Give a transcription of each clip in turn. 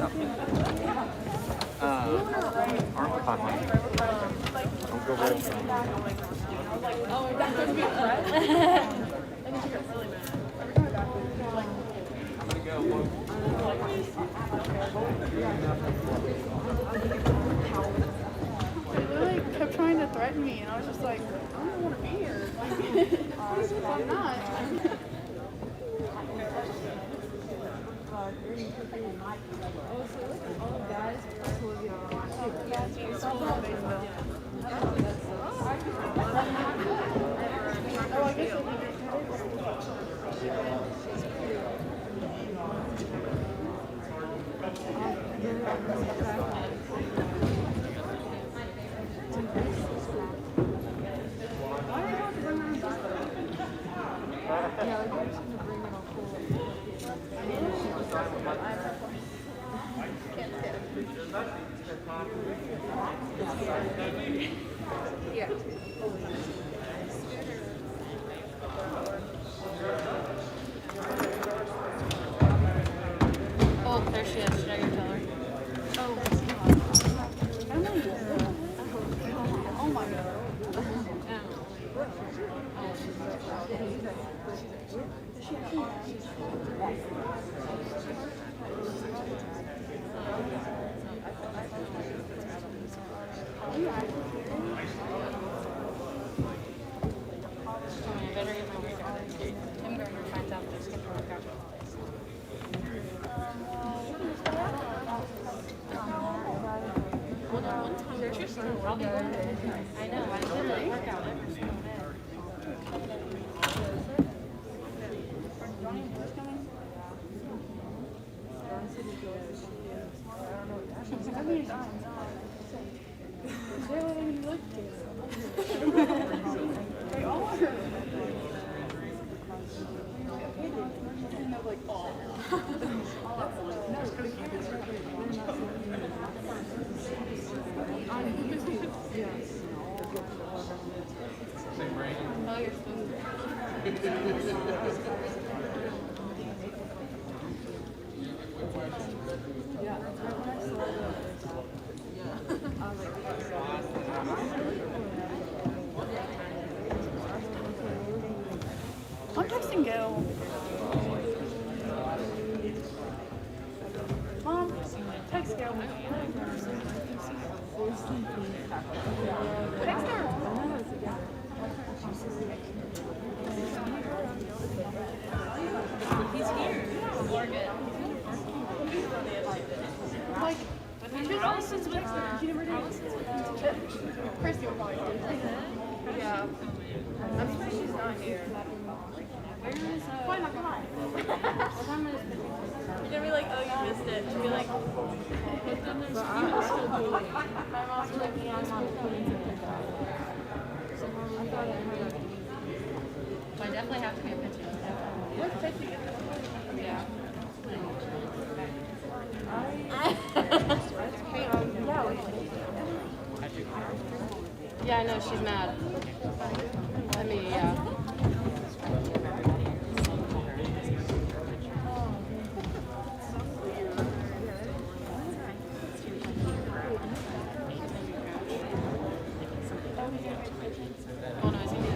Aren't we fine? Don't go very far. Oh, that's going to be a threat? I'm gonna go. They literally kept trying to threaten me, and I was just like, I don't want to be here. I'm not. Oh, I guess yeah. Oh, there she is. Should I go tell her? Oh my god. I better get my workout. Tim Gardner finds out that I skipped a workout. One time, I'll be going. I know, I literally work out every single day. They all are. Like, all. Oh, you're smooth. I'm texting Gail. Mom, text Gail. Text her. He's here. We're good. Like, Allison's with Christy will probably do it. Yeah. I'm surprised she's not here. Where is Why not? Come on. You're gonna be like, oh, you missed it. She'll be like, My mom's like, yeah, I'm not I definitely have to be a picture. What's texting it? Yeah. Yeah, I know, she's mad. I mean, yeah. Oh no, is he gonna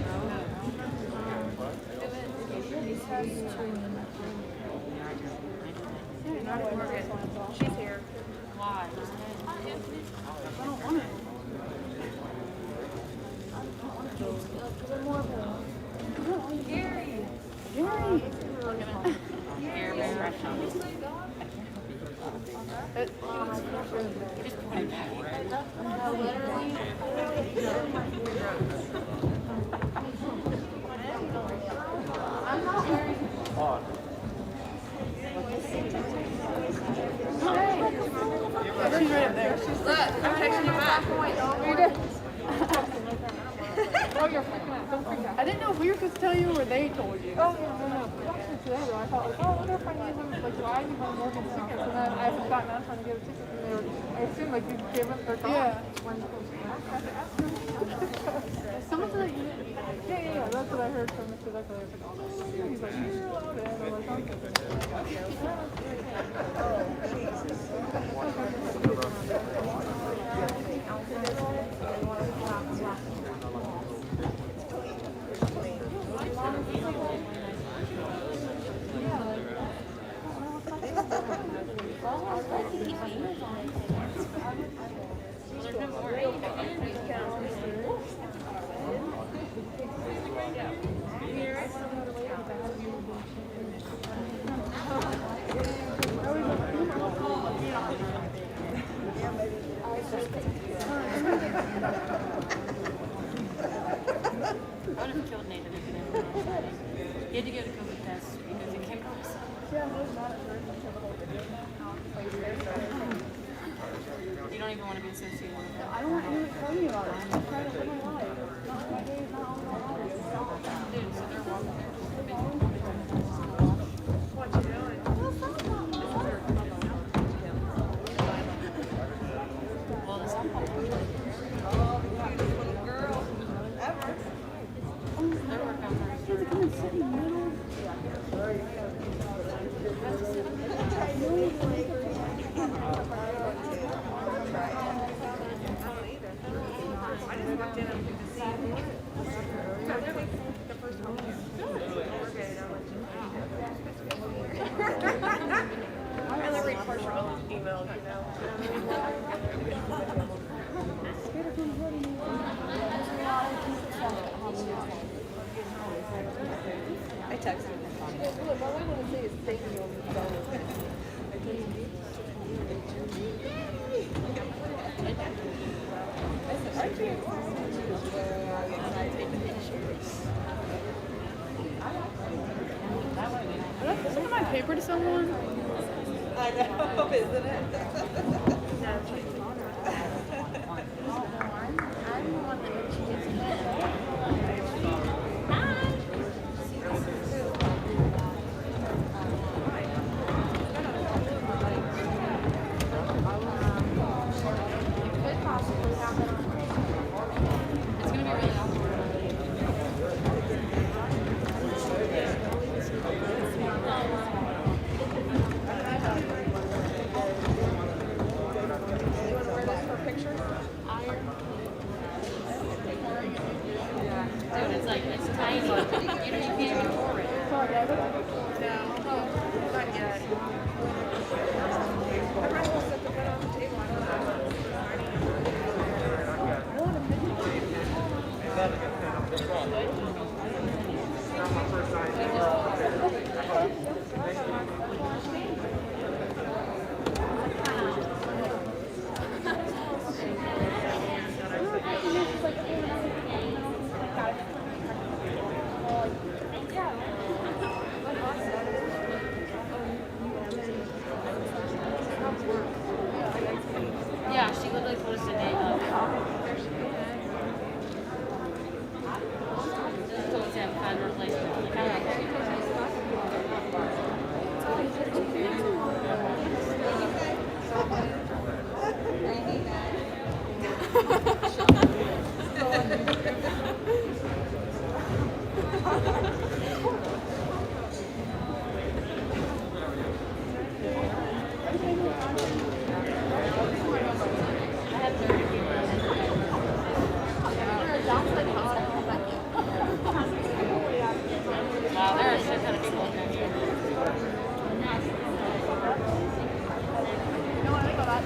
she's here. Why? I don't want it. Gary. Gary. Here, bear. Yeah, she's right up there. Look, I'm texting you back. I didn't know if we were supposed to tell you or they told you. Oh, no. Actually, today, though, I thought, like, oh, I wonder if I need him, like, do I need one more tickets? And then I haven't gotten out trying to get a ticket, and they were, I assumed, like, you gave them their Yeah. Someone said that you didn't. Yeah, that's what I heard from Mr. Zucker. I was like, oh, no. He's like, you're allowed it. And I'm like, okay. I would have killed Nathan if he didn't. He had to get a COVID test because it came out. You don't even want to be associated with it. I don't want anyone to tell me about it. I'm trying to live my life. My day is not on my life. Dude, so they're walking there. What you doing? Well, the softball coach, Beautiful girl ever. they're working on Thursday. Kids come and sit in the middle. I just walked in and picked a seat. No, they're like the first one here. We're good. I only read partial emails, you know. I texted him. Look, all I want to say is thank you on the phone. Did I present my paper to someone? I know, isn't it? It's going to be really awkward. Dude, it's like, it's tiny. You can't even pour it. Sorry, David. No, not yet. I might as well set the bed on the table. I don't know. Yeah, she literally told us today. Just told us to have a fun replacement. Kind of like, I have 30 people. Wow, there are a shit ton of people in there. No, I think about that.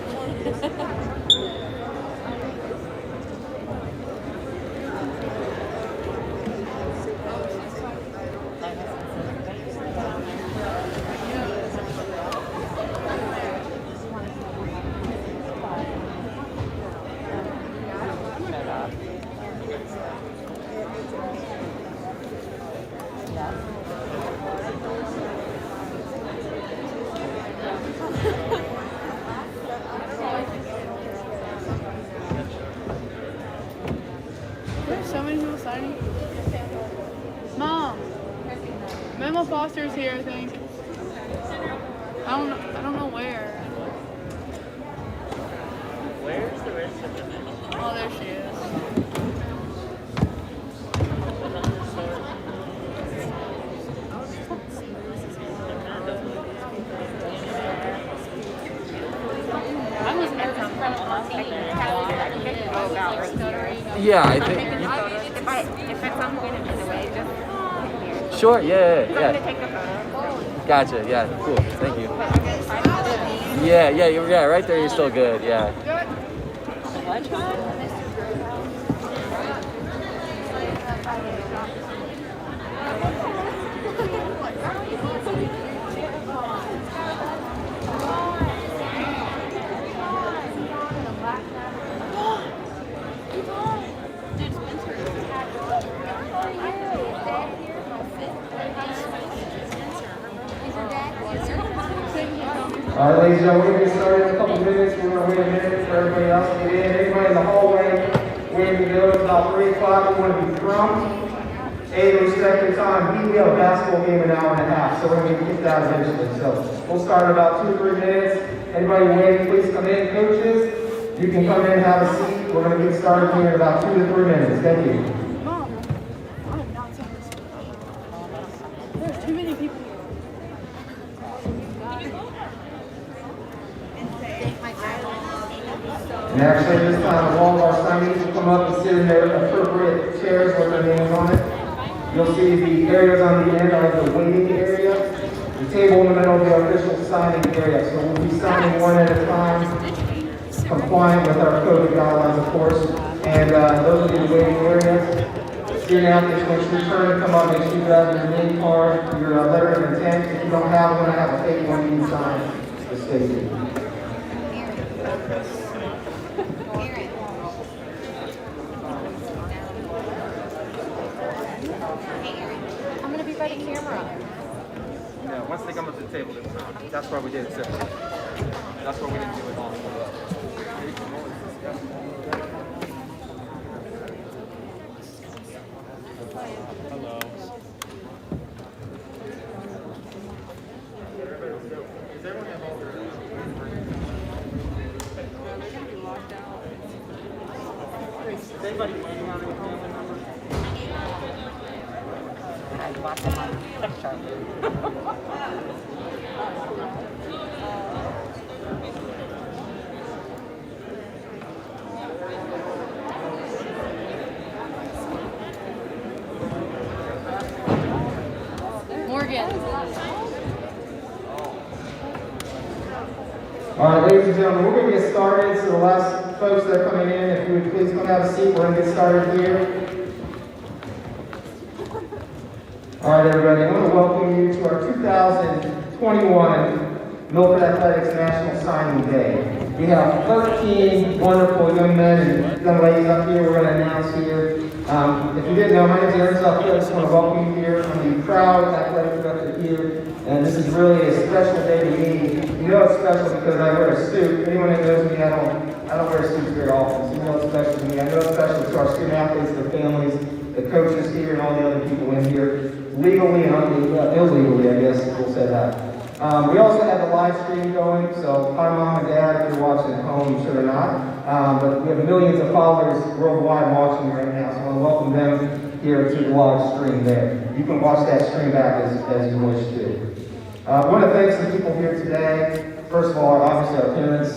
There's so many people signing. Mom, Memo Foster's here, I think. I don't know where. Where's the rest of them? Oh, there she is. I was nervous in front of my team. Yeah, I think. If it's on going to be the way, just Sure. Yeah. take a photo. Gotcha. Yeah. Cool. Thank you. Yeah. Right there, you're still good. Yeah. Good. ladies and gentlemen, we're going to get started in a couple minutes. We're going to wait a minute for everybody else to get in. Everybody in the hallway, waiting to go. It's about 3 o'clock. We want to be prompt. A, to respect your time. B, we have a basketball game in an hour and a half, so we're going to get kicked out eventually. So we'll start in about 2 or 3 minutes. Anybody waiting, please come in. Coaches, you can come in and have a seat. We're going to get started here in about 2 to 3 minutes. Thank you. Mom, I'm not saying this. There's too many people here. And actually, this time, all of our signees will come up and sit in their appropriate chairs with their names on it. You'll see the areas on the end are the waiting area. The table in the middle is the official signing area. So we'll be signing one at a time, compliant with our code guidelines, of course. And those will be the waiting areas. Student athletes, when it's your turn to come up, make sure you grab your name card, your letter of intent. If you don't have one, I have a fake one you can sign to stay here. I'm going to be by the camera. Yeah, once they come up to the table, that's where we did it. That's where we didn't do it all. Hello. Does everyone have all their Is anybody waiting on any family members? Lots of fun. Morgan. All right, ladies and gentlemen, we're going to get started. So the last folks that are coming in, if you would please come have a seat, we're going to get started here. All right, everybody, I want to welcome you to our 2021 Milford Athletics National Signing Day. We have 13 wonderful young men and young ladies up here we're going to announce here. If you didn't know, my name is Aaron Southfield. I just want to welcome you here. I'm the proud athletic director here, and this is really a special day to me. You know it's special because I wear a suit. Anyone that knows me, I don't wear suits very often, so you know it's special to me. I know it's special to our student athletes, their families, the coaches here, and all the other people in here. Legally and illegally, I guess we'll say that. We also have a live stream going, so hi Mom and Dad if you're watching at home, I'm sure they're not. But we have millions of followers worldwide watching right now, so I want to welcome them here to the live stream there. You can watch that stream back as you wish to. I want to thank some people here today. First of all, obviously our parents.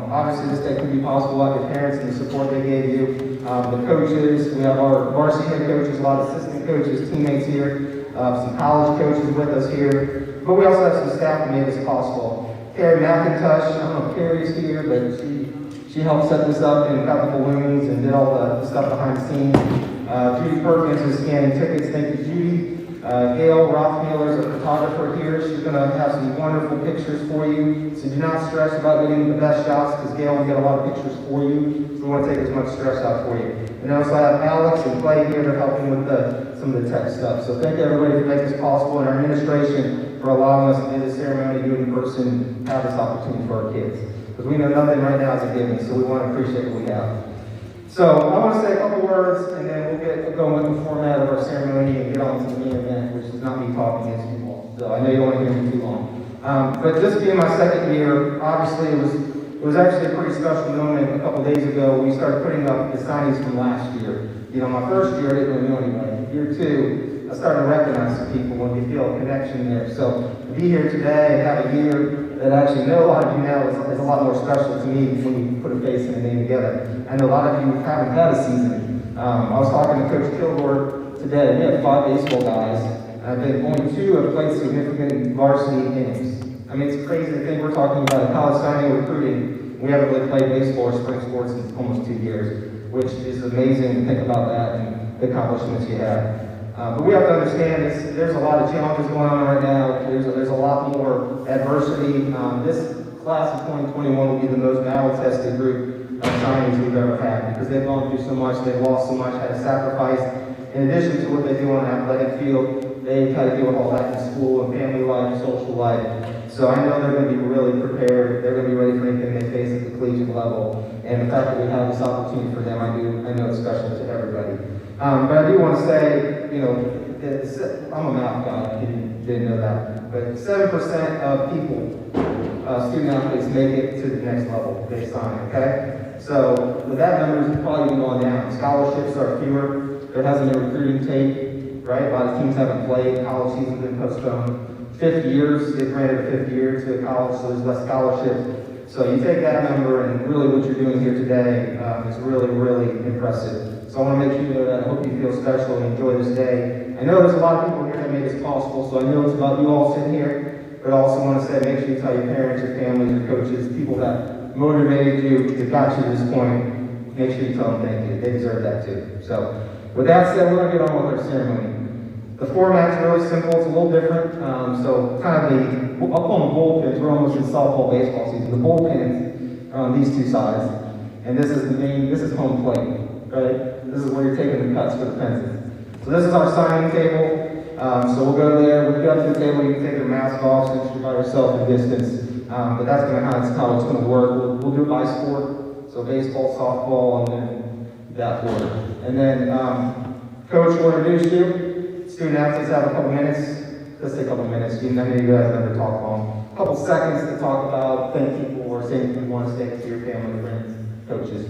Obviously this day couldn't be possible without your parents and the support they gave you. The coaches, we have our varsity head coaches, a lot of assistant coaches, teammates here, some college coaches with us here. But we also have some staff that made this possible. Carrie McIntosh, I don't know if Carrie's here, but she helped set this up and got the balloons and did all the stuff behind the scenes. Judy Perkins is scanning tickets. Thank you, Judy. Gail Rothmiller is a photographer here. She's going to have some wonderful pictures for you. So do not stress about getting the best shots because Gail will get a lot of pictures for you. So we want to take as much stress out for you. And also I have Alex and Clay here. They're helping with some of the tech stuff. So thank everybody for making this possible and our administration for allowing us to do this ceremony, do it in person, have this opportunity for our kids. Because we know nothing right now is a given, so we want to appreciate what we have. So I want to say a couple words, and then we'll get going with the format of our ceremony and get on to the main event, which is not me talking against people. So I know you don't want to hear me too long. But this being my second year, obviously it was actually a pretty special moment a couple days ago. We started putting up the signings from last year. You know, my first year I didn't really know anybody. Year two, I started to recognize some people when you feel a connection there. So to be here today and have a year that I actually know a lot of you now is a lot more special to me when you put a face and a name together. I know a lot of you haven't had a season. I was talking to Coach Kilgore today. We have 5 baseball guys. I think only 2 have played significant varsity games. I mean, it's crazy to think we're talking about a college signing recruiting. We haven't really played baseball or spring sports in almost 2 years, which is amazing to think about that and the accomplishments you have. But we have to understand there's a lot of challenges going on right now. There's a lot more adversity. This class of 2021 will be the most battle-tested group of signings we've ever had because they've gone through so much, they've lost so much, had to sacrifice. In addition to what they do on the athletic field, they've had to deal with all that in school and family life, social life. So I know they're going to be really prepared. They're going to be ready for anything they face at the collegiate level. And the fact that we have this opportunity for them, I know it's special to everybody. But I do want to say, you know, I'm a math guy, if you didn't know that. But 7% of people, student athletes, make it to the next level they sign, okay? So with that number is probably going down. Scholarships are fewer. There hasn't been recruiting tape, right? A lot of teams haven't played. College season's been postponed. 50 years, get granted a 50 year to a college, so there's less scholarships. So you take that number and really what you're doing here today is really, really impressive. So I want to make sure you know that. I hope you feel special and enjoy this day. I know there's a lot of people here that made this possible, so I know it's about you all sitting here, but I also want to say make sure you tell your parents, your families, your coaches, people that motivated you, that got you to this point, make sure you tell them thank you. They deserve that too. So with that said, we're going to get on with our ceremony. The format's really simple, it's a little different. So kind of I'll call them bullpens. We're almost in softball, baseball season. The bullpens are on these two sides. And this is home plate, right? This is where you're taking the cuts for the fences. So this is our signing table. So we'll go there. When you get up to the table, you can take your mask off since you're by yourself in distance. But that's how it's going to work. We'll do it by sport. So baseball, softball, and then that order. And then Coach will introduce you. Student athletes have a couple minutes. Let's take a couple minutes. You know, you guys never talk long. A couple seconds to talk about, thank people, or say anything you want to say to your family, friends, coaches.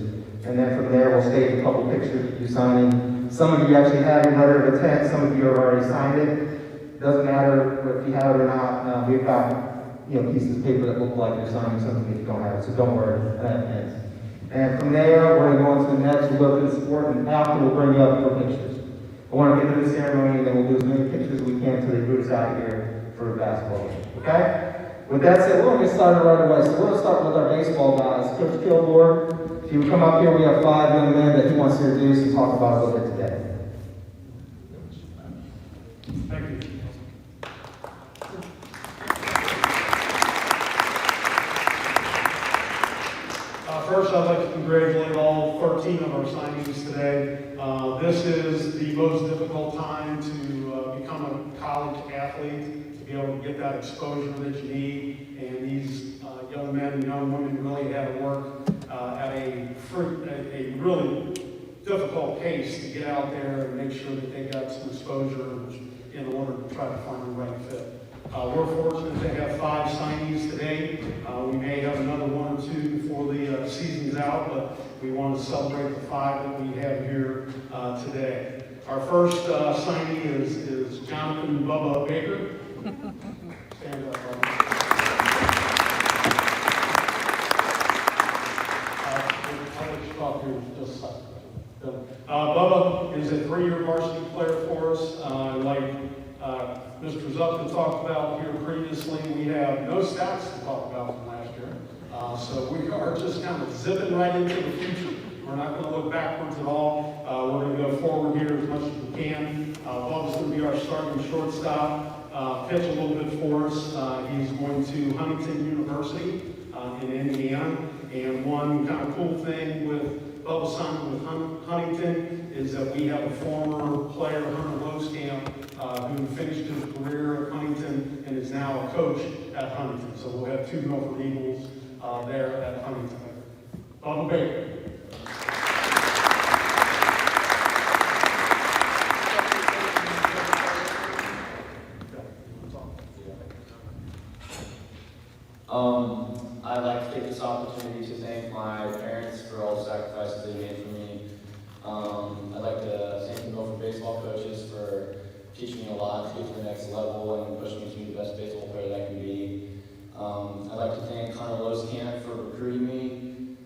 And then from there, we'll stage a couple pictures of you signing. Some of you actually have your letter of intent. Some of you have already signed it. Doesn't matter if you have it or not. We've got pieces of paper that look like you're signing something if you don't have it. So don't worry. I have pens. And from there, we're going to go on to the next. We'll go through the sport, and after we'll bring you up for pictures. I want to get through the ceremony, and then we'll do as many pictures as we can until they boot us out of here for a basketball game. Okay? With that said, we're going to get started right away. So we're going to start with our baseball guys. Coach Kilgore, if you would come up here, we have 5 young men that he wants to introduce and talk about a little bit today. Thank you. First, I'd like to congratulate all 13 of our signees today. This is the most difficult time to become a college athlete, to be able to get that exposure that you need. And these young men and young women really had to work at a really difficult pace to get out there and make sure that they got some exposure in order to try to find the right fit. We're fortunate to have 5 signees today. We may have another 1 or 2 before the season's out, but we want to celebrate the 5 that we have here today. Our first signee is Jonathan Bubba Baker. Stand up, Bubba. I'll let you talk here in just a second. Bubba is a 3-year varsity player for us. Mr. Zupton talked about here previously, we have no stats to talk about from last year. So we are just kind of zipping right into the future. We're not going to look backwards at all. We're going to go forward here as much as we can. Bubba's going to be our starting shortstop, pitch a little bit for us. He's going to Huntington University in Indiana. And one kind of cool thing with Bubba signing with Huntington is that we have a former player, Hunter Loskamp, who finished his career at Huntington and is now a coach at Huntington. So we'll have 2 Milford Eagles there at Huntington. Bubba Baker. I'd like to take this opportunity to thank my parents for all the sacrifices they made for me. I'd like to thank the Milford baseball coaches for teaching me a lot to get to the next level and push me to be the best baseball player that I can be. I'd like to thank Hunter Loskamp for recruiting me.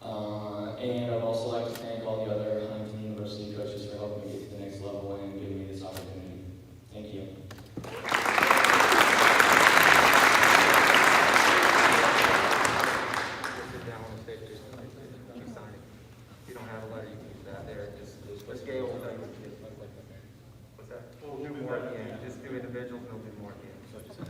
And I'd also like to thank all the other Huntington University coaches for helping me get to the next level and giving me this opportunity. Thank you. Let's get old. What's that? We'll do more again. Just do individuals, we'll do more again. So just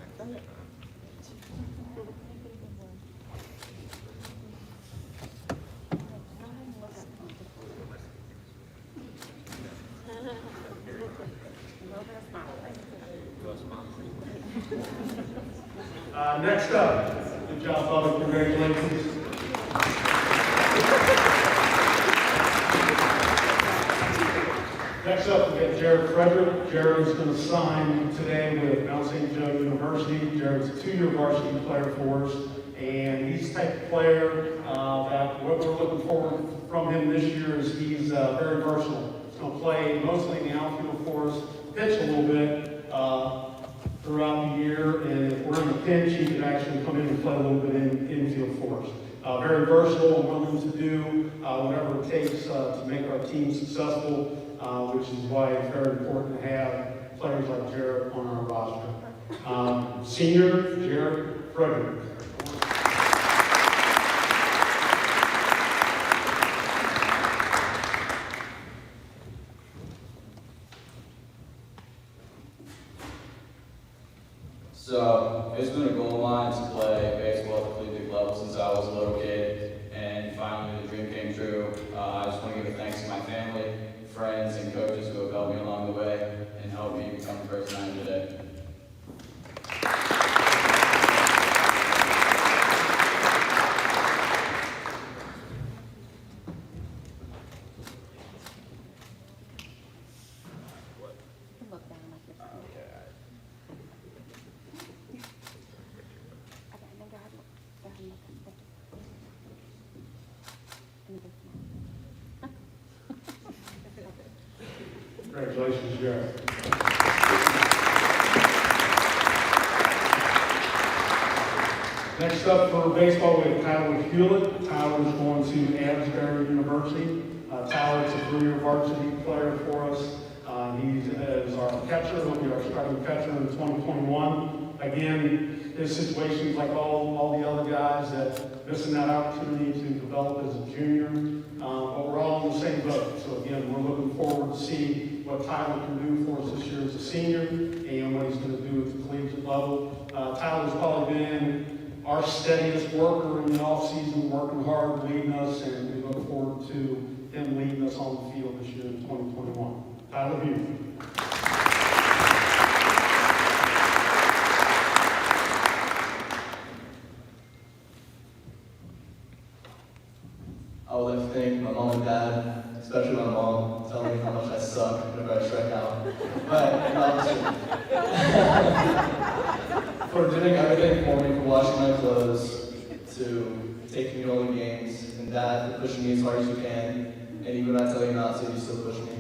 Next up, good job, Bubba, congratulations. Next up, we got Jared Frederick. Jared is going to sign today with Mount St. Joe University. Jared's a 2-year varsity player for us, and he's the type of player that what we're looking for from him this year is he's very versatile. He's going to play mostly in the outfield for us, pitch a little bit throughout the year, and if we're in a pinch, he can actually come in and play a little bit in infield for us. Very versatile and willing to do whatever it takes to make our team successful, which is why it's very important to have players like Jared on our roster. Senior, Jared Frederick. So it's been a goal of mine to play baseball at the collegiate level since I was a little kid, and finally the dream came true. I just want to give a thanks to my family, friends, and coaches who have helped me along the way and helped me become the person I am today. Look down like this. Okay, then go ahead and look. Go ahead and look. And this now. Congratulations, Jared. Next up for baseball, we have Tyler Hewlett. Tyler's going to Asbury University. Tyler's a 3-year varsity player for us. He is our catcher. He'll be our starting catcher in 2021. Again, his situation is like all the other guys that missing that opportunity to develop as a junior. But we're all in the same boat. So again, we're looking forward to see what Tyler can do for us this year as a senior and what he's going to do at the collegiate level. Tyler's probably been our steadiest worker in the offseason, working hard, leading us, and we look forward to him leading us on the field this year in 2021. Tyler Hughes. I would like to thank my mom and dad, especially my mom, telling me how much I suck whenever I strike out. But for doing everything for me, for washing my clothes, to taking me to all the games, and dad for pushing me as hard as you can, and even when I tell you not to, you still push me.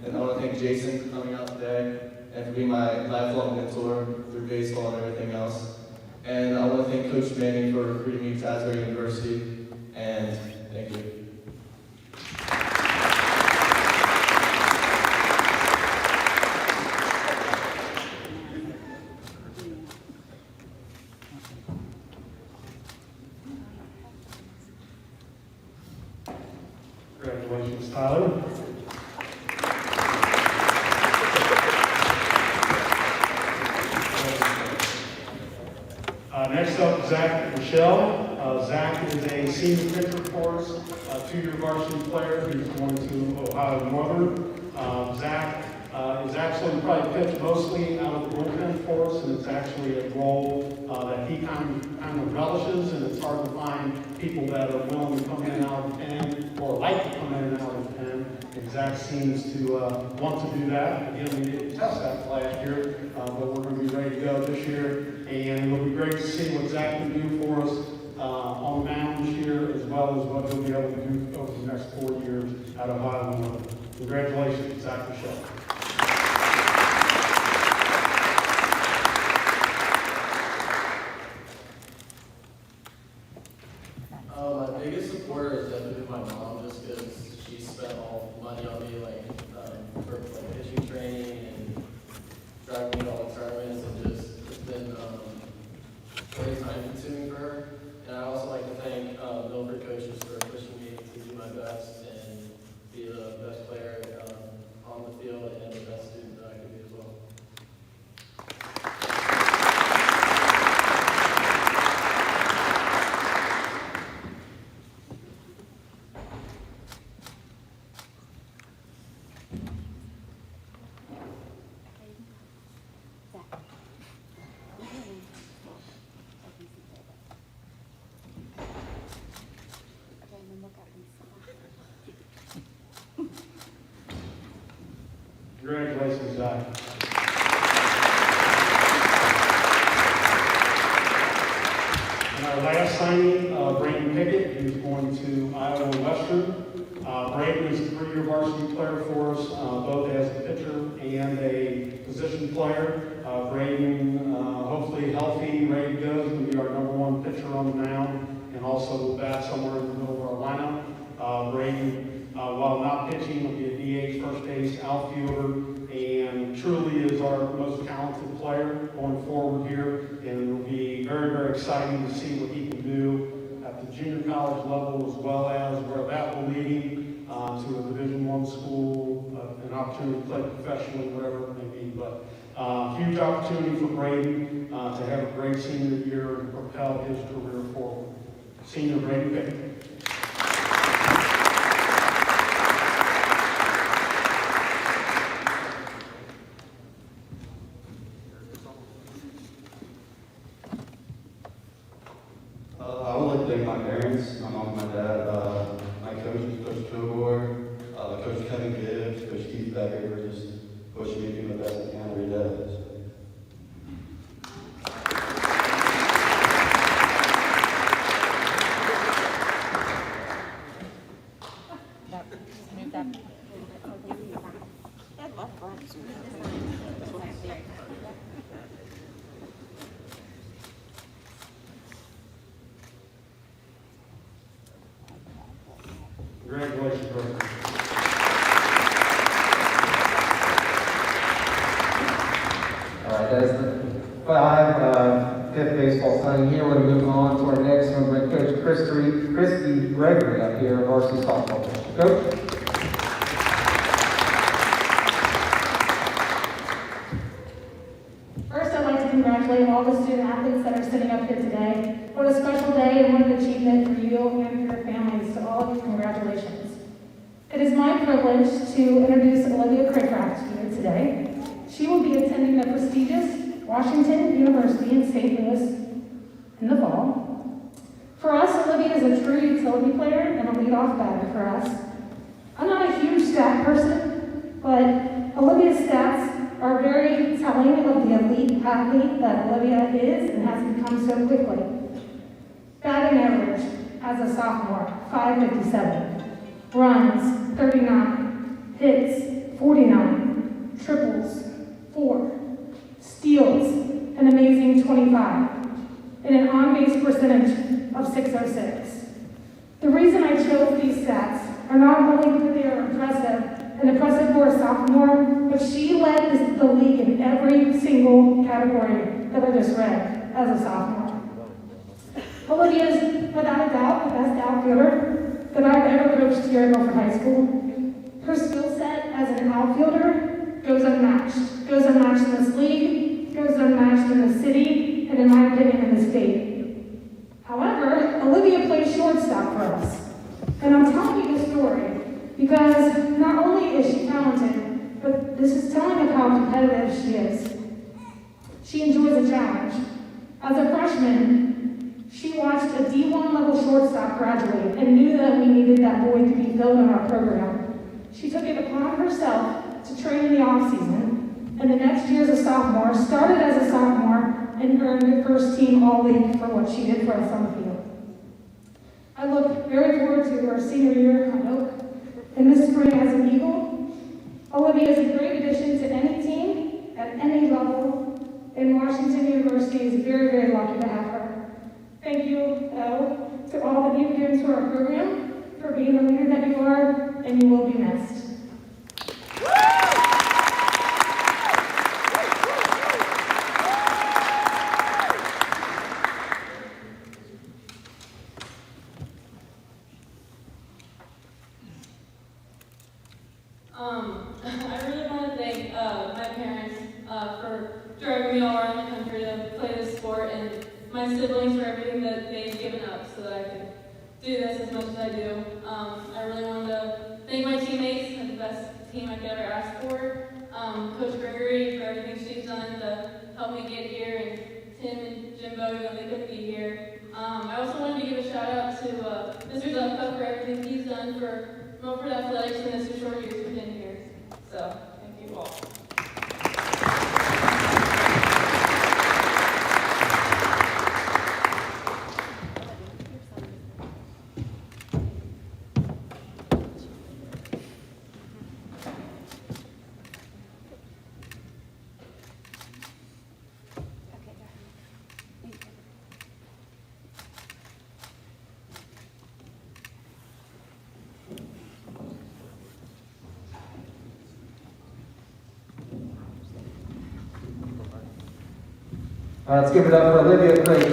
And I want to thank Jason for coming out today, and for being my lifelong mentor through baseball and everything else. And I want to thank Coach Manning for recruiting me to Asbury University, and thank you. Congratulations, Tyler. Next up, Zach Michelle. Zach is a senior pitcher for us, a 2-year varsity player. He's going to Ohio Northern. Zach is actually probably pitched mostly out of the bullpen for us, and it's actually a role that he kind of relishes, and it's hard to find people that are willing to come in and out of the pen, or like to come in and out of the pen. And Zach seems to want to do that. Again, we didn't test that last year, but we're going to be ready to go this year. And it'll be great to see what Zach can do for us on the mound this year, as well as what he'll be able to do over the next 4 years at Ohio Northern. Congratulations, Zach Michelle. My biggest supporter is definitely my mom, just because she spent all the money on me, for pitching training and driving me to all the tournaments, and just it's been very time consuming for her. And I also like to thank Milford coaches for pushing me to do my best and be the best player on the field and the best student that I could be as well. Zach. Zach. And our last signing, Braden Pickett, who's going to Iowa Western. Braden is a 3-year varsity player for us, both as a pitcher and a position player. Braden, hopefully healthy, ready to go. He's going to be our #1 pitcher on the mound, and also will bat somewhere in the middle of our lineup. Braden, while not pitching, will be a DH, first base, outfielder, and truly is our most talented player going forward here. And it'll be very, very exciting to see what he can do at the junior college level, as well as where that will lead him to a Division I school, an opportunity to play professionally, whatever it may be. But huge opportunity for Braden to have a great senior year and propel his career forward. Senior Braden Pickett. I would like to thank my parents, my mom and my dad, my coaches, Coach Kilgore, Coach Kevin Gibbs, Coach Keith Becker, for just pushing me to do the best I can every day. Congratulations, brother. All right, that's the 5th baseball signing here. We're moving on to our next one. We're going to Coach Christy Gregory up here, varsity softball coach. Coach? First, I'd like to congratulate all the student athletes that are sitting up here today. What a special day and what an achievement for you and for your families. To all of you, congratulations. It is my privilege to introduce Olivia Craycraft to you today. She will be attending the prestigious Washington University in St. Louis in the fall. For us, Olivia is a true utility player and a leadoff batter for us. I'm not a huge stat person, but Olivia's stats are very telling of the elite athlete that Olivia is and has become so quickly. Batting average as a sophomore, 557. Runs, 39. Hits, 49. Triples, 4. Steals, an amazing 25. And an on-base percentage of 606. The reason I chose these stats are not only because they are impressive for a sophomore, but she led the league in every single category that I just read as a sophomore. Olivia is, without a doubt, the best outfielder that I've ever coached here at Milford High School. Her skill set as an outfielder goes unmatched. Goes unmatched in this league, goes unmatched in the city, and in my opinion, in the state. However, Olivia plays shortstop for us. And I'm telling you this story because not only is she talented, but this is telling of how competitive she is. She enjoys a challenge. As a freshman, she watched a D1 level shortstop graduate and knew that we needed that void to be filled in our program. She took it upon herself to train in the off-season, and the next year as a sophomore, started as a sophomore, and earned the first team all-league for what she did for us on the field. I look very forward to her senior year on Oak, and this spring as an Eagle. Olivia is a great addition to any team at any level, and Washington University is very, very lucky to have her. Thank you, to all that you've given to our program, for being the leader that you are, and you will be missed. I really want to thank my parents for driving me all around the country to play this sport, and my siblings for everything that they've given up so that I can do this as much as I do. I really wanted to thank my teammates, the best team I could ever ask for. Coach Gregory for everything she's done to help me get here, and Tim and Jimbo, even though they couldn't be here. I also wanted to give a shout out to Mr. Zupka for everything he's done for Milford Athletics in this short years we've been here. So, thank you all. Let's give it up for Olivia Craig.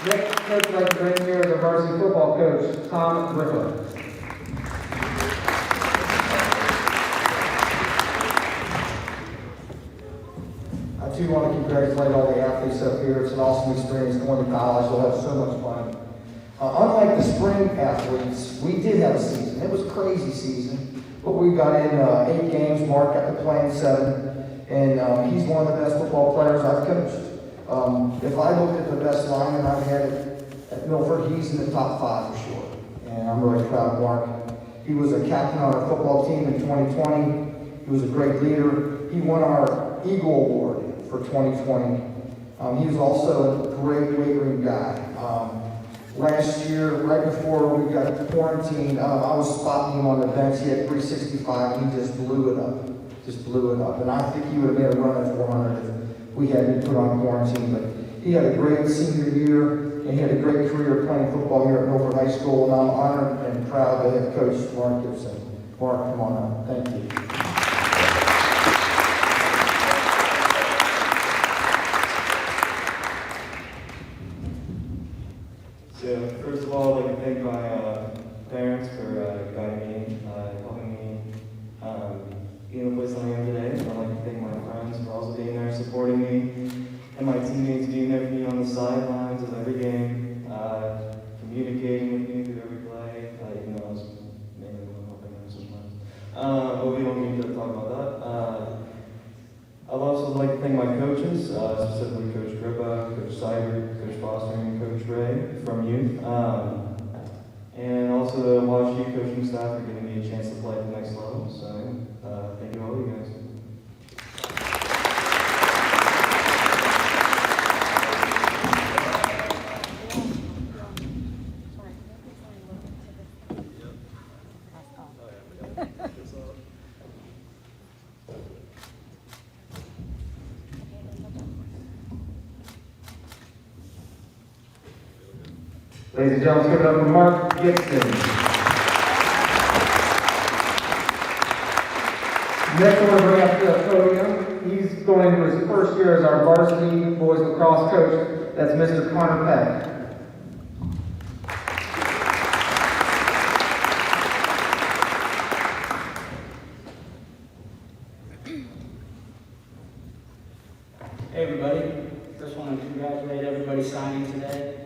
Next coach I'd like to bring here is our varsity football coach, Tom Griffin. I too want to congratulate all the athletes up here. It's an awesome experience going to college. They'll have so much fun. Unlike the spring athletes, we did have a season. It was a crazy season, but we got in 8 games. Mark got to play in 7, and he's one of the best football players I've coached. If I looked at the best lineman I've had at Milford, he's in the top 5 for sure, and I'm really proud of Mark. He was a captain on our football team in 2020. He was a great leader. He won our Eagle Award for 2020. He was also a great weight room guy. Last year, right before we got quarantined, I was spotting him on the bench. He had 365, and he just blew it up. And I think he would have made a run at 400 if we hadn't been put on quarantine. But he had a great senior year, and he had a great career playing football here at Milford High School, and I'm honored and proud to have coached Mark Gibson. Mark, come on up. Thank you. So, first of all, I'd like to thank my parents for guiding me, helping me be in the place I am today. I'd like to thank my friends for also being there, supporting me, and my teammates being there for me on the sidelines of every game, communicating with me through every play, even though I was mainly the one helping them sometimes. But we don't need to talk about that. I'd also like to thank my coaches, specifically Coach Grippa, Coach Seibert, Coach Foster, and Coach Ray from youth. And also the WashU coaching staff for giving me a chance to play at the next level. So thank you all, you guys. Ladies and gentlemen, give it up for Mark Gibson. Next, I want to bring up to the podium. He's going into his first year as our varsity boys lacrosse coach. That's Mr. Connor Peck. Hey everybody, first want to congratulate everybody signing today.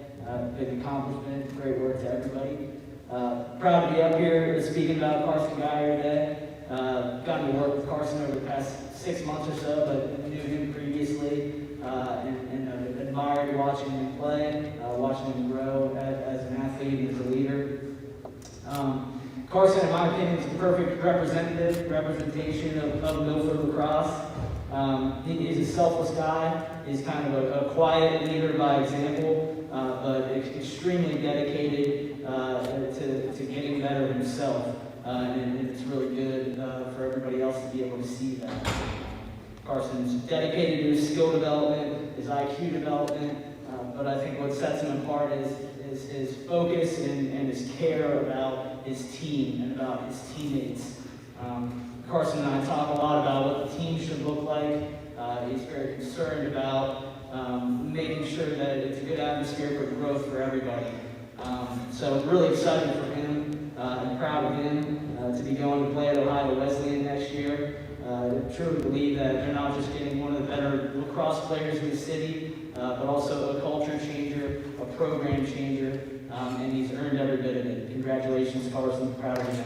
Big accomplishment, great work to everybody. Proud to be up here speaking about Carson Geyer today. Gotten to work with Carson over the past 6 months or so, but knew him previously and admired watching him play, watching him grow as an athlete and as a leader. Carson, in my opinion, is the perfect representation of Milford lacrosse. He is a selfless guy. He's kind of a quiet leader by example, but extremely dedicated to getting better himself. And it's really good for everybody else to be able to see that. Carson's dedicated to his skill development, his IQ development, but I think what sets him apart is his focus and his care about his team and about his teammates. Carson and I talk a lot about what the team should look like. He's very concerned about making sure that it's a good atmosphere for growth for everybody. So really excited for him and proud of him to be going to play at Ohio Wesleyan next year. I truly believe that they're not just getting one of the better lacrosse players in the city, but also a culture changer, a program changer, and he's earned every bit of it. Congratulations, Carson. Proud of you.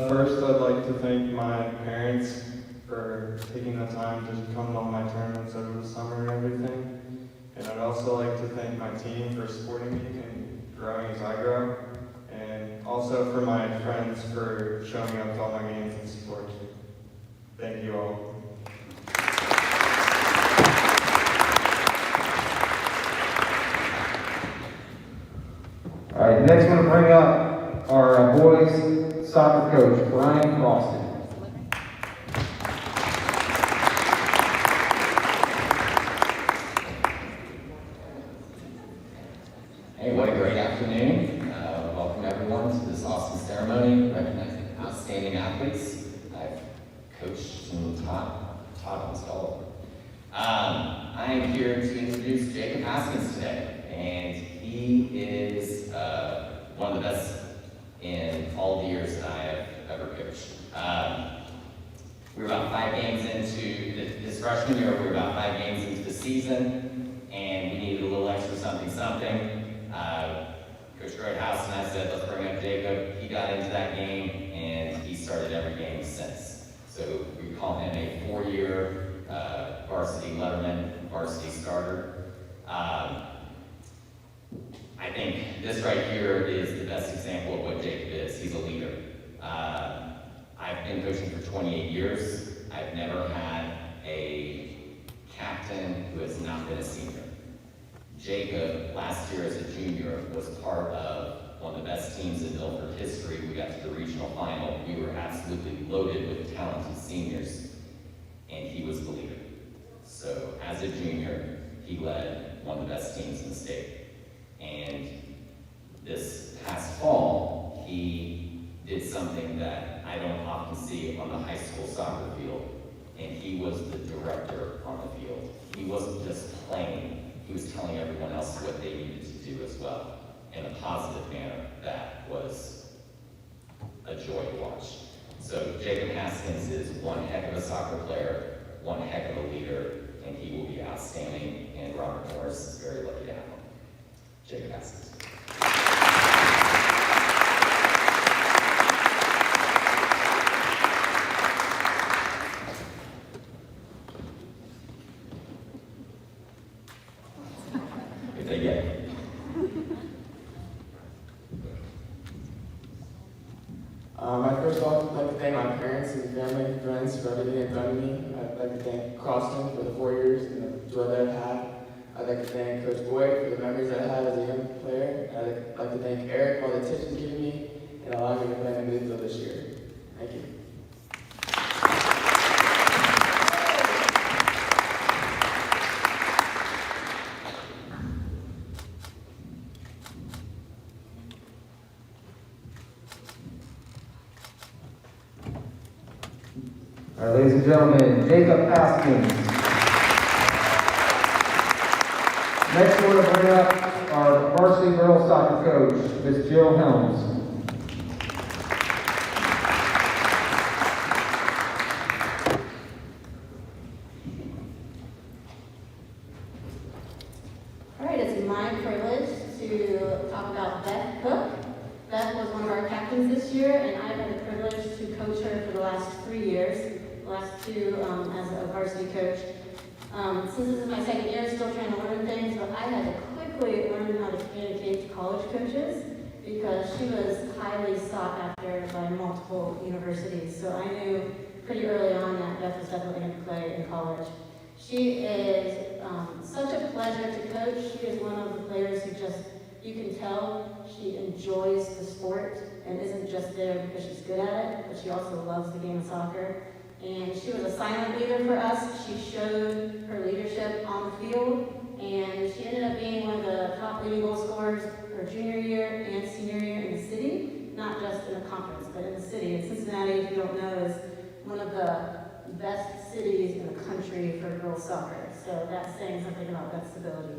First, I'd like to thank my parents for taking the time to come to all my tournaments over the summer and everything. And I'd also like to thank my team for supporting me and growing as I grow. And also for my friends for showing up to all my games and supporting me. Thank you all. All right, next one to bring up our boys soccer coach, Brian Croston. Hey, what a great afternoon. Welcome everyone to this awesome ceremony recognizing outstanding athletes. I've coached and taught almost all of them. I am here to introduce Jacob Haskins today, and he is one of the best in all the years that I have ever coached. We were about 5 games into this freshman year. We were about 5 games into the season, and we needed a little extra something. Coach Greathouse and I said, let's bring up Jacob. He got into that game, and he started every game since. So we call him a 4-year varsity letterman, varsity starter. I think this right here is the best example of what Jacob is. He's a leader. I've been coaching for 28 years. I've never had a captain who has not been a senior. Jacob, last year as a junior, was part of one of the best teams in Milford history. We got to the regional final. We were absolutely loaded with talented seniors, and he was the leader. So as a junior, he led one of the best teams in the state. And this past fall, he did something that I don't often see on the high school soccer field, and he was the director on the field. He wasn't just playing. He was telling everyone else what they needed to do as well, in a positive manner. That was a joy to watch. So Jacob Haskins is one heck of a soccer player, one heck of a leader, and he will be outstanding, and Robert Morris is very lucky to have him. Jacob Haskins. If they get it. I first of all like to thank my parents and family and friends for everything they've done to me. I'd like to thank Croston for the 4 years and the joy that I've had. I'd like to thank Coach Boyd for the memories that I had as a young player. I'd like to thank Eric for all the tips he's given me and allowing me to play in the midfield this year. Thank you. All right, ladies and gentlemen, Jacob Haskins. Next, we're going to bring up our varsity girls soccer coach, Ms. Jill Helms. All right, it's my privilege to talk about Beth Cook. Beth was one of our captains this year, and I've had the privilege to coach her for the last 3 years, the last 2 as a varsity coach. Since this is my 2nd year, still trying to learn things, but I had to quickly learn how to communicate to college coaches because she was highly sought after by multiple universities. So I knew pretty early on that Beth was definitely going to play in college. She is such a pleasure to coach. She is one of the players who just, you can tell she enjoys the sport and isn't just there because she's good at it, but she also loves the game of soccer. And she was a silent leader for us. She showed her leadership on the field, and she ended up being one of the top leading goal scorers her junior year and senior year in the city, not just in the conference, but in the city. And Cincinnati, if you don't know, is one of the best cities in the country for girls soccer. So that's saying something about Beth's ability.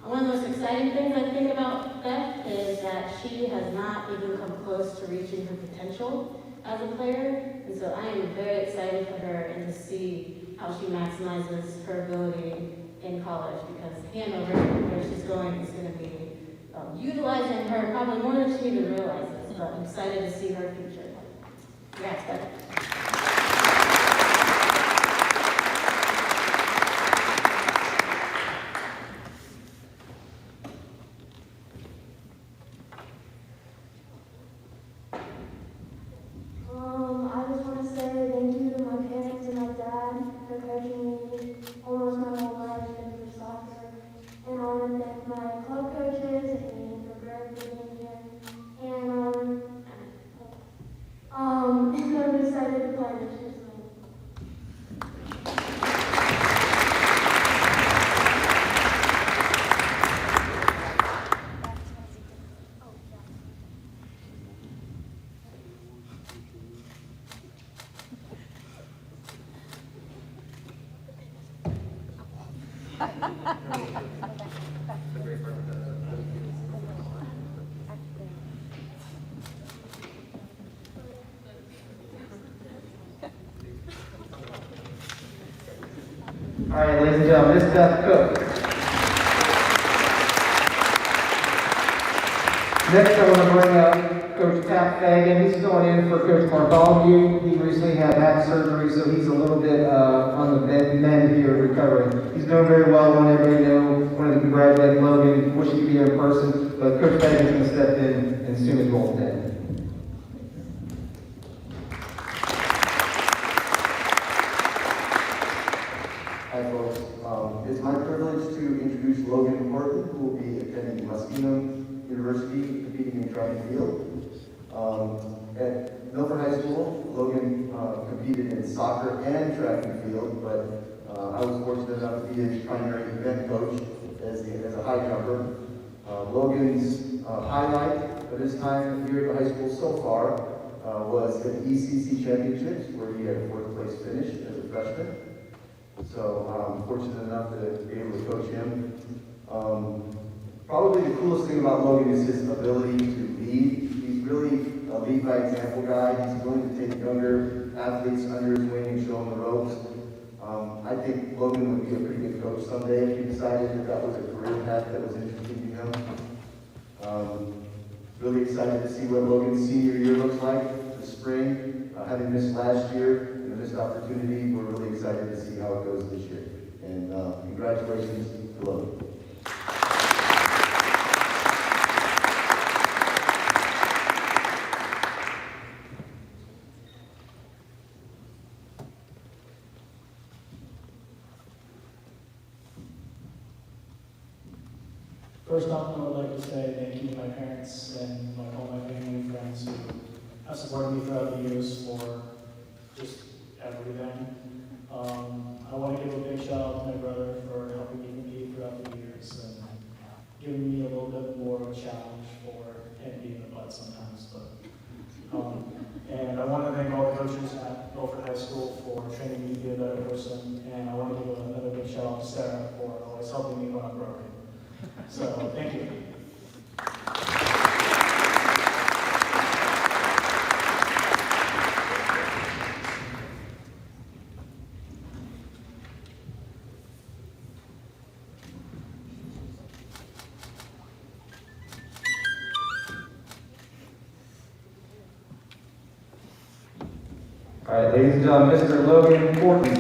One of the most exciting things I think about Beth is that she has not even come close to reaching her potential as a player, and so I am very excited for her and to see how she maximizes her ability in college, because Hanover, where she's going, is going to be utilizing her probably more than she even realizes, but I'm excited to see her future. Congrats, Beth. I just want to say thank you to my parents and my dad for coaching me almost my whole life in soccer. And I want to thank my club coaches and for Greg for being here. And I'm excited to play this year. All right, ladies and gentlemen, Miss Beth Cook. Next, I want to bring up Coach Pat Fagan. He's going in for Coach Bartholomew. He recently had back surgery, so he's a little bit on the mend here, recovering. He's doing very well. I want everybody to know. Wanted to congratulate Logan. Wish he could be here in person, but Coach Fagan's going to step in and assume his role today. Hi folks, it's my privilege to introduce Logan Horton, who will be attending Muskingum University, competing in track and field. At Milford High School, Logan competed in soccer and track and field, but I was fortunate enough to be his primary event coach as a high jumper. Logan's highlight of his time here at the high school so far was at the ECC Championships, where he had a fourth place finish as a freshman. So I'm fortunate enough to be able to coach him. Probably the coolest thing about Logan is his ability to lead. He's really a lead by example guy. He's willing to take younger athletes under his wing and show them the ropes. I think Logan would be a pretty good coach someday if he decided that that was a career path that was interesting to him. Really excited to see what Logan's senior year looks like this spring. Having missed last year and a missed opportunity, we're really excited to see how it goes this year. And congratulations to Logan. First off, I would like to say thank you to my parents and all my family and friends who have supported me throughout the years for just everything. I want to give a big shout out to my brother for helping me compete throughout the years and giving me a little bit more of a challenge for him being the butt sometimes. And I want to thank all the coaches at Milford High School for training me to be a better person. And I want to give another big shout out to Sarah for always helping me when I'm broken. So, thank you. All right, ladies and gentlemen, Mr. Logan Horton.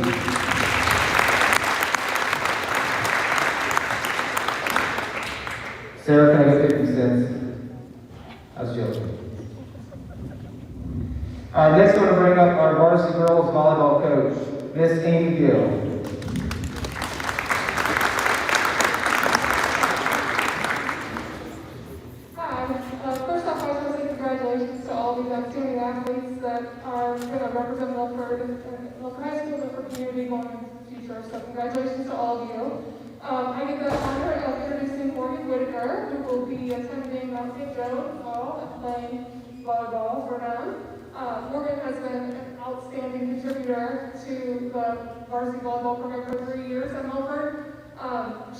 Sarah, can I get 50 cents? I was joking. All right, next I want to bring up our varsity girls volleyball coach, Miss Amy Gill. First off, I just want to say congratulations to all these outstanding athletes that are going to represent Milford and Milford High School, Milford community going into the future. So congratulations to all of you. I get the honor of introducing Morgan Whitaker, who will be attending Mount St. Joe in the fall and playing volleyball for them. Morgan has been an outstanding contributor to the varsity volleyball program for 3 years at Milford.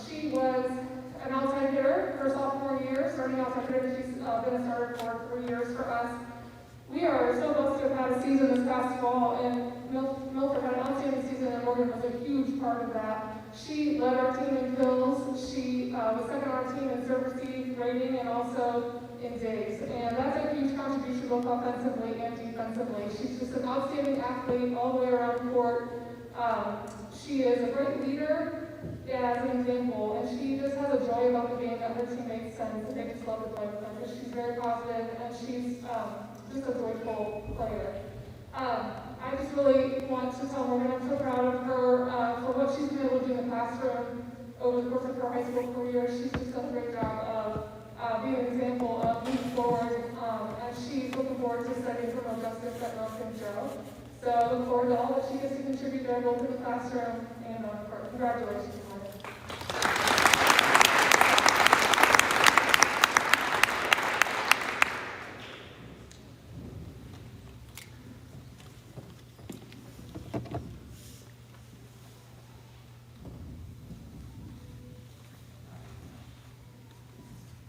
She was an outside hitter her sophomore year, starting outside hitter. She's been a starter for 3 years for us. We are so blessed to have had a season this past fall, and Milford had an outstanding season, and Morgan was a huge part of that. She led our team in kills. She was second on our team in serve receive rating and also in days. And that's a huge contribution both offensively and defensively. She's just an outstanding athlete all the way around the court. She is a great leader as an example, and she just has a joy about the game that her teammates sense, and they just love to play with her because she's very positive and she's just a joyful player. I just really want to tell Morgan I'm so proud of her for what she's been able to do in the classroom over the course of her high school career. She's just done a great job of being an example of moving forward, and she's looking forward to studying criminal justice at Mount St. Joe. So I look forward to all that she gets to contribute there, both in the classroom and on the court. Congratulations, Morgan.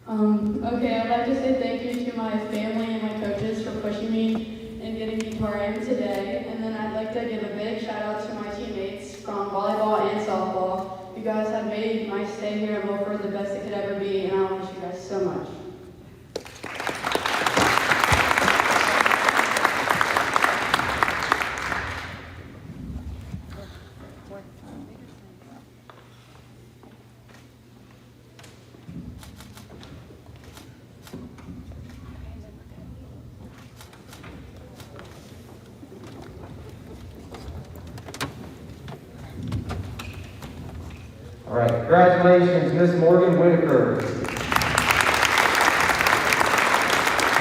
Okay, I'd like to say thank you to my family and my coaches for pushing me and getting me to where I am today. And then I'd like to give a big shout out to my teammates from volleyball and softball. You guys have made my stay here at Milford the best it could ever be, and I want you guys so much. All right, congratulations, Miss Morgan Whitaker.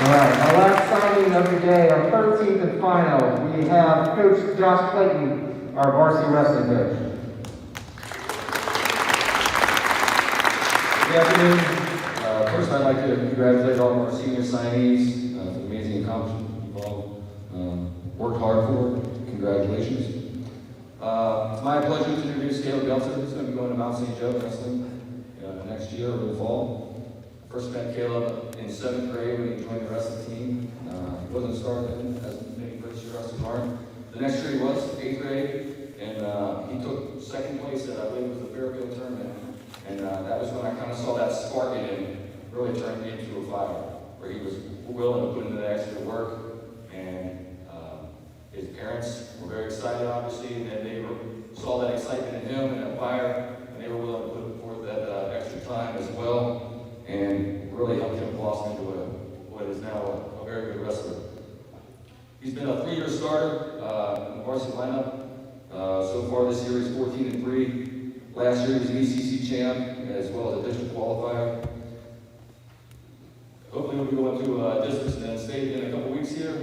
All right, our last signing of the day, our 13th and final, we have Coach Josh Clayton, our varsity wrestling coach. Good afternoon. First, I'd like to congratulate all of our senior signees for the amazing accomplishment you've all worked hard for. Congratulations. It's my pleasure to introduce Caleb Belter, who's going to be going to Mount St. Joe Wrestling next year over the fall. I first met Caleb in 7th grade when he joined the wrestling team. He wasn't a star then, as many British wrestlers aren't. The next year he was, 8th grade, and he took 2nd place at, I believe it was the Fairfield tournament. And that was when I kind of saw that spark in him really turn into a fire, where he was willing to put in the extra work. And his parents were very excited, obviously, and then they saw that excitement in him and that fire, and they were willing to put forth that extra time as well, and really helped him blossom into what is now a very good wrestler. He's been a 3-year starter in the varsity lineup. So far this year, he's 14-3. Last year, he was an ECC champ, as well as a district qualifier. Hopefully, he'll be going to districts and then state in a couple weeks here.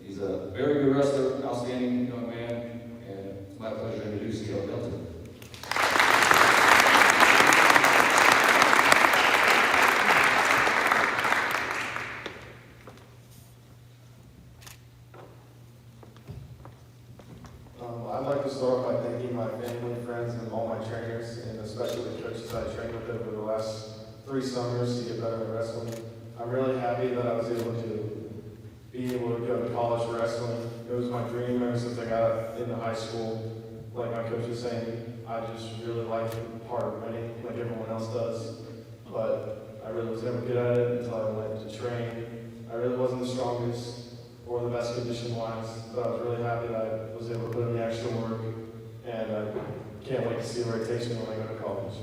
He's a very good wrestler, outstanding young man, and it's my pleasure to introduce Caleb Belter. I'd like to start by thanking my family, friends, and all my trainers, and especially the coaches I trained with over the last 3 summers to get better at wrestling. I'm really happy that I was able to go to college for wrestling. It was my dream ever since I got into high school. Like my coach was saying, I just really like part of winning, like everyone else does. But I really was never good at it until I went to train. I really wasn't the strongest or the best condition-wise, but I was really happy that I was able to put in the extra work, and I can't wait to see where it takes me when I go to college.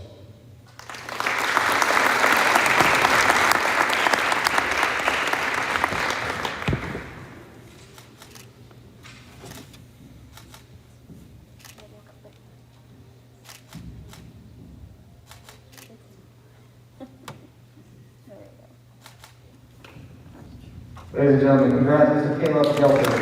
Ladies and gentlemen, congrats, Mr. Caleb Belter.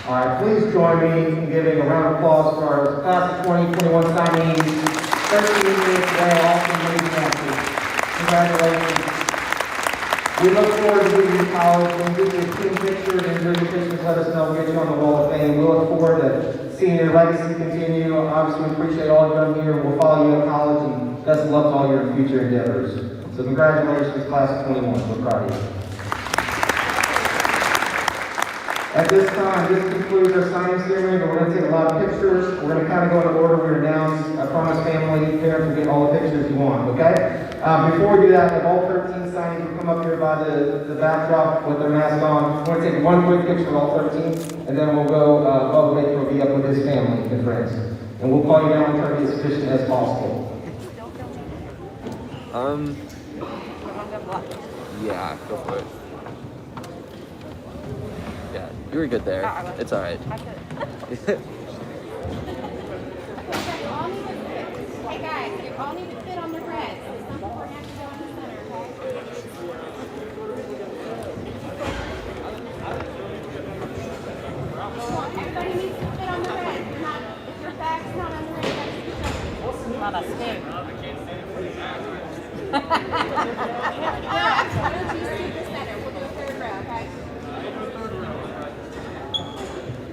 All right, please join me in giving a round of applause for our class of 2021 signees, 13 years today, all from ladies and congratulations. We look forward to getting you to college. We'll get you a team picture and your pictures. Let us know. We'll get you on the Wall of Fame. We look forward to seeing your legacy continue. Obviously, we appreciate all you've done here. We'll follow you to college, and best of luck to all your future endeavors. So congratulations, class of 21. We're proud of you. At this time, this concludes our signing ceremony, but we're going to take a lot of pictures. We're going to kind of go in order we announce. I promise family, parents will get all the pictures you want, okay? Before we do that, if all 13 signings will come up here by the backdrop with their mask on, we're going to take one quick picture of all 13, and then we'll go, Bubba Baker will be up with his family and friends. And we'll call you down and try to be as efficient as possible. Yeah, go for it. Yeah, you were good there. It's all right. Hey guys, you all need to fit on the reds. Some people have to go in the center, okay? Everybody needs to fit on the reds. If your bag's not on the red, that's not a stick. Why don't you scoot the center? We'll do a third row, okay?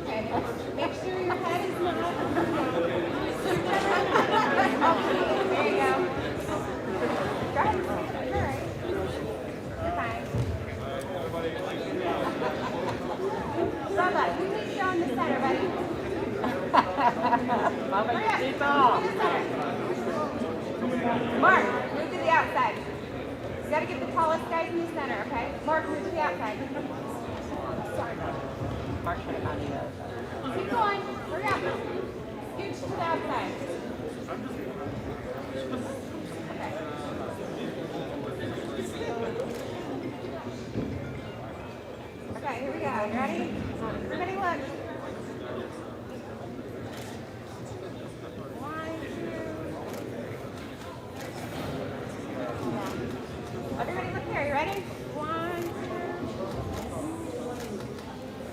Okay. Make sure your head is not. That's all. Mark, move to the outside. You gotta get the tallest guys in the center, okay? Mark, move to the outside. Sorry. Mark should have gone to the outside. Keep going. Hurry up. Scooch to the outside. Okay, here we go. You ready? Everybody look. 1, 2. Everybody look here. You ready?